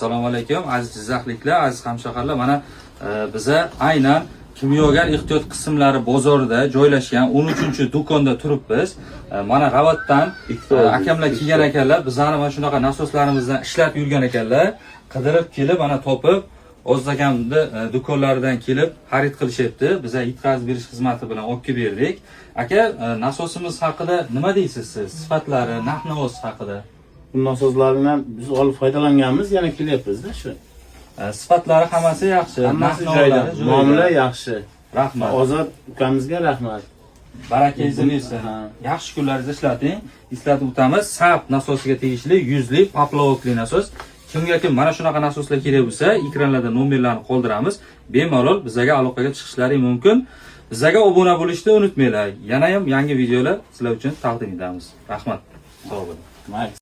Assalomu alaykum aziz jizzaxliklar, aziz hamshaharlar. Mana biza aynan kimyogar ehtiyot qismlari bozorida joylashgan 13-do'konda turibmiz. Mana Ravatdan akamlar kelgan ekanlar. Bizlarni mana shunaqa nasoslarimizdan ishlatib yurgan ekanlar. Qidirib kelib, mana topib, Oziz akamni do'konlaridan kelib xarid qilishyapti. Biza yetkazib berish xizmati bilan olib kelib berdik. Aka, nasosimiz haqida nima deysiz siz? Sifatlari, narx-navosi haqida? Bu nasoslardan biz olib foydalanganmiz, yana kelyapmiz-da shu. Sifatlari hammasi yaxshi, Hammasi joyida, muomala yaxshi. Rahmat. Ozod ukamizga rahmat. Barakangizni bersin. Yaxshi kunlaringizni ishlating. Eslatib o'tamiz, SAP nasosiga tegishli 100 lik poplovokli nasos. Kimga kim mana shunaqa nasoslar kerak bo'lsa, ekranlarda nomerlarni qoldiramiz. Bemalol bizga aloqaga chiqishlari mumkin. Bizga obuna bo'lishni unutmanglar. Yana ham yangi videolar sizlar uchun taqdim etamiz. Rahmat. Sog' bo'ling.